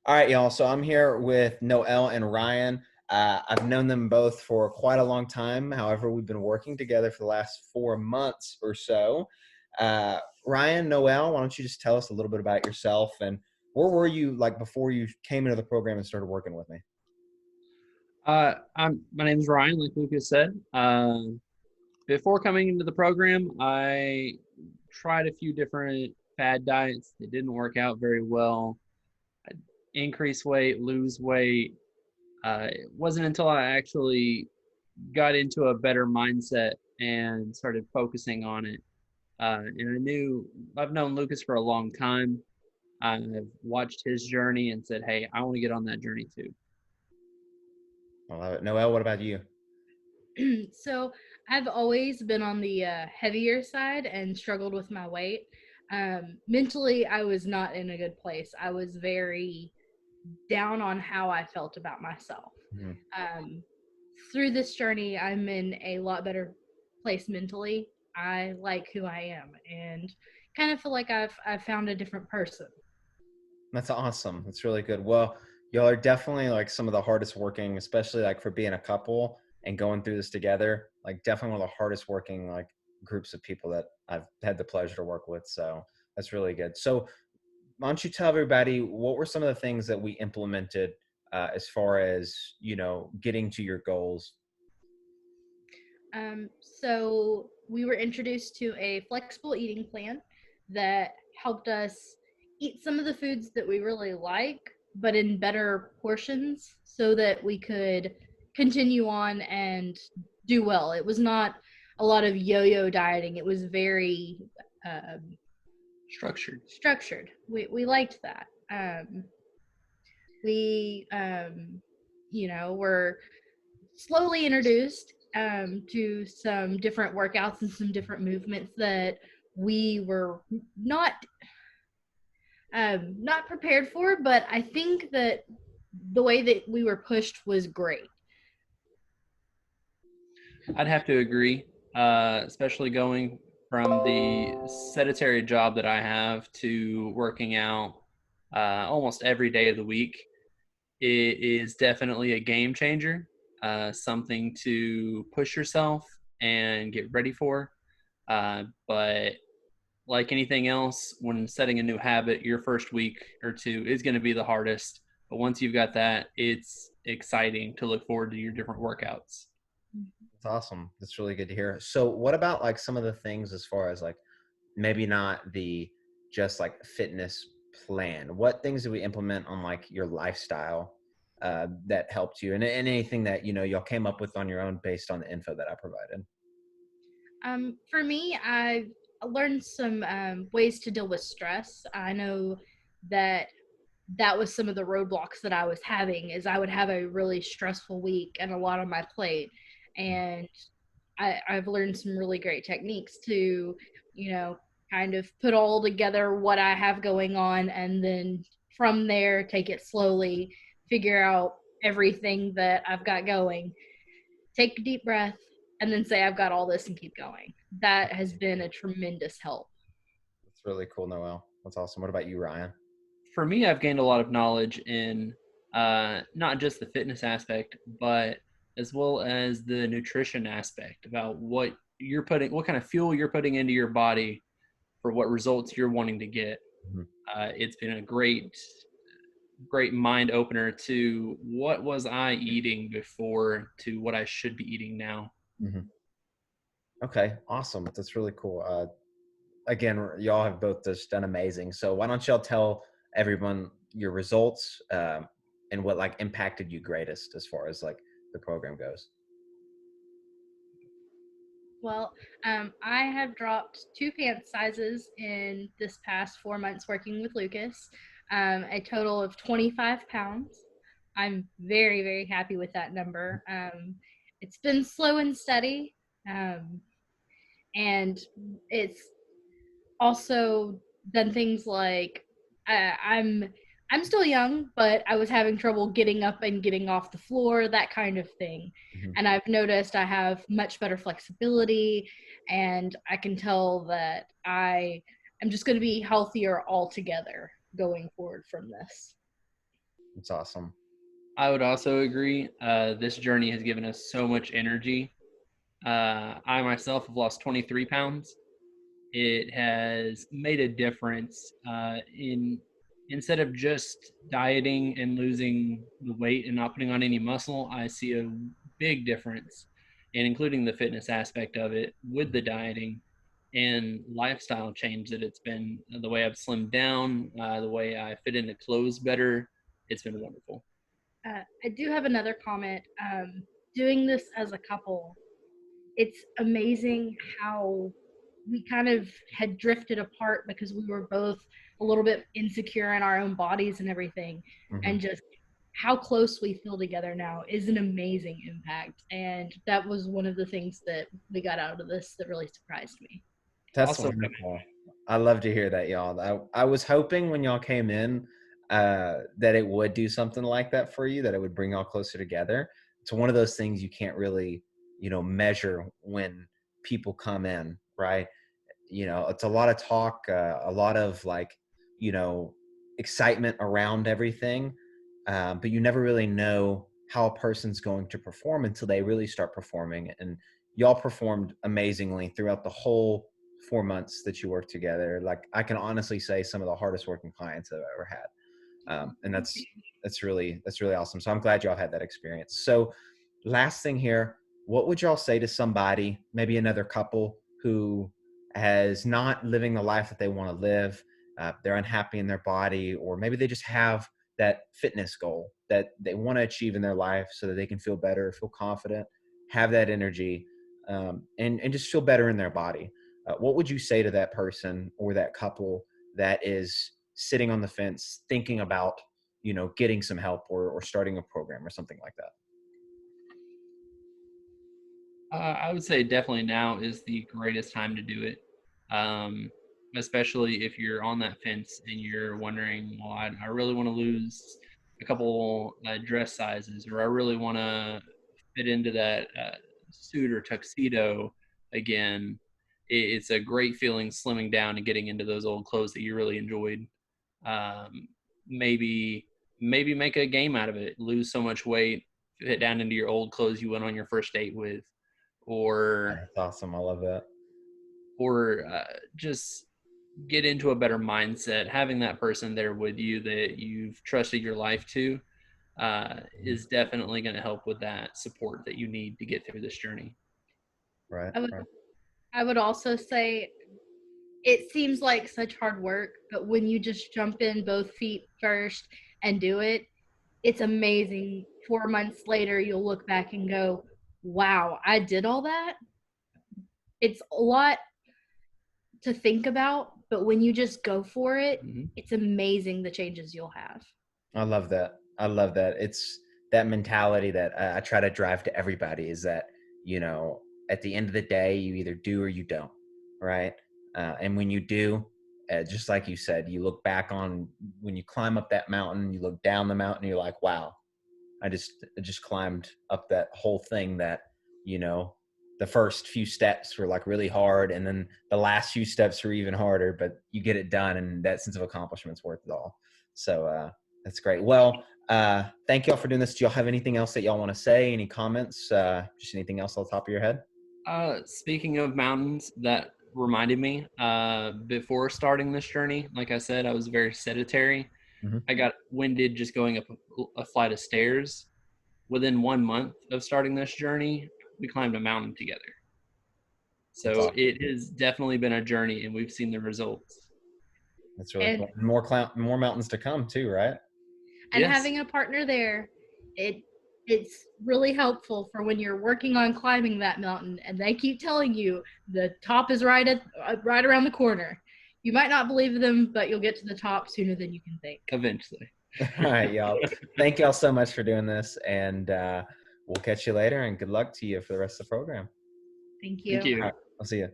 All right, y'all. So I'm here with Noel and Ryan. I've known them both for quite a long time. However, we've been working together for the last 4 months or so. Ryan, Noel, why don't you just tell us a little bit about yourself and where were you like before you came into the program and started working with me? My name is Ryan, like Lucas said. Before coming into the program, I tried a few different fad diets. They didn't work out very well. I increase weight, lose weight. It wasn't until I actually got into a better mindset and started focusing on it. And I've known Lucas for a long time. I've watched his journey and said, "Hey, I want to get on that journey too." I love it. Noel, what about you? So I've always been on the heavier side and struggled with my weight. Mentally, I was not in a good place. I was very down on how I felt about myself. Mhm. Um, Through this journey, I'm in a lot better place mentally. I like who I am and kind of feel like I've found a different person. That's awesome. That's really good. Well, y'all are definitely like some of the hardest working, especially like for being a couple and going through this together. Like definitely one of the hardest working like groups of people that I've had the pleasure to work with. So that's really good. So why don't you tell everybody what were some of the things that we implemented as far as getting to your goals? So we were introduced to a flexible eating plan that helped us eat some of the foods that we really like, but in better portions so that we could continue on and do well. It was not a lot of yo yo dieting, it was very Structured. structured. We liked that. We were slowly introduced to some different workouts and some different movements that we were not prepared for, but I think that the way that we were pushed was great. I'd have to agree, especially going from the sedentary job that I have to working out almost every day of the week. It is definitely a game changer, something to push yourself and get ready for. But like anything else, when setting a new habit, your first week or two is going to be the hardest. But once you've got that, it's exciting to look forward to your different workouts. That's awesome. That's really good to hear. So what about like some of the things as far as like maybe not the just like fitness plan? What things do we implement on like your lifestyle that helped you, and anything that y'all came up with on your own based on the info that I provided? For me, I've learned some ways to deal with stress. I know that that was some of the roadblocks that I was having is I would have a really stressful week and a lot on my plate. And I've learned some really great techniques to, you know, kind of put all together what I have going on and then from there take it slowly, figure out everything that I've got going, take a deep breath, and then say I've got all this and keep going. That has been a tremendous help. That's really cool, Noel. That's awesome. What about you, Ryan? For me, I've gained a lot of knowledge in not just the fitness aspect, but as well as the nutrition aspect about what kind of fuel you're putting into your body for what results you're wanting to get. Mhm. It's been a great mind opener to what was I eating before to what I should be eating now. Mhm. Okay, awesome. That's really cool. Again, y'all have both just done amazing. So why don't y'all tell everyone your results and what like impacted you greatest as far as like the program goes? Well, I have dropped 2 pant sizes in this past 4 months working with Lucas, a total of 25 pounds. I'm very, very happy with that number. It's been slow and steady, um, and it's also done things like uh, I'm I'm still young, but I was having trouble getting up and getting off the floor, that kind of thing. Mhm. And I've noticed I have much better flexibility, and I can tell that I am just going to be healthier altogether going forward from this. It's awesome. I would also agree. This journey has given us so much energy. I myself have lost 23 pounds. It has made a difference in instead of just dieting and losing the weight and not putting on any muscle. I see a big difference, and including the fitness aspect of it with the dieting and lifestyle change that it's been. The way I've slimmed down, the way I fit into clothes better. It's been wonderful. I do have another comment. Doing this as a couple, it's amazing how we kind of had drifted apart because we were both a little bit insecure in our own bodies and everything. Mm-hmm. And just how close we feel together now is an amazing impact. And that was one of the things that we got out of this that really surprised me. That's Also, wonderful. I love to hear that, y'all. I was hoping when y'all came in that it would do something like that for you, that it would bring y'all closer together. It's one of those things you can't really, measure when people come in, right? It's a lot of talk, a lot of like, you know, excitement around everything, but you never really know how a person's going to perform until they really start performing. And y'all performed amazingly throughout the whole 4 months that you worked together. Like, I can honestly say some of the hardest working clients I've ever had. And that's really awesome. So I'm glad y'all had that experience. So last thing here, what would y'all say to somebody, maybe another couple who has not living the life that they want to live? They're unhappy in their body, or maybe they just have that fitness goal that they want to achieve in their life so that they can feel better, feel confident, have that energy, and just feel better in their body. What would you say to that person or that couple that is sitting on the fence thinking about, getting some help, or starting a program or something like that? I would say definitely now is the greatest time to do it, um, especially if you're on that fence and you're wondering, well, I really want to lose a couple dress sizes, or I really want to fit into that suit or tuxedo again. It's a great feeling slimming down and getting into those old clothes that you really enjoyed. Um, maybe maybe make a game out of it, lose so much weight, fit down into your old clothes you went on your first date with, or That's awesome. I love that. just get into a better mindset. Having that person there with you that you've trusted your life to is definitely going to help with that support that you need to get through this journey. Right. I would Right. I would also say it seems like such hard work, but when you just jump in both feet first and do it, it's amazing. 4 months later, you'll look back and go, wow, I did all that. It's a lot to think about, but when you just go for it, Mm-hmm. it's amazing the changes you'll have. I love that. I love that. It's that mentality that I try to drive to everybody, is that, at the end of the day, you either do or you don't. Right. And when you do, just like you said, you look back on when you climb up that mountain, you look down the mountain, you're like, wow, I just climbed up that whole thing that, you know, the first few steps were like really hard, and then the last few steps were even harder, but you get it done, and that sense of accomplishment's worth it all. So that's great. Well, thank y'all for doing this. Do y'all have anything else that y'all want to say? Any comments? Just anything else on the top of your head? Speaking of mountains, that reminded me, before starting this journey, like I said, I was very sedentary. Mm-hmm. I got winded just going up a flight of stairs. Within 1 month of starting this journey, we climbed a mountain together. That's So awesome. it has definitely been a journey, and we've seen the results. That's really And cool. More mountains to come too, right? Yes, having a partner there, it it's really helpful for when you're working on climbing that mountain and they keep telling you the top is right around the corner. You might not believe them, but you'll get to the top sooner than you can think. eventually. All right, y'all. Thank y'all so much for doing this, and we'll catch you later. And good luck to you for the rest of the program. Thank Thank you. All you. right, I'll see you.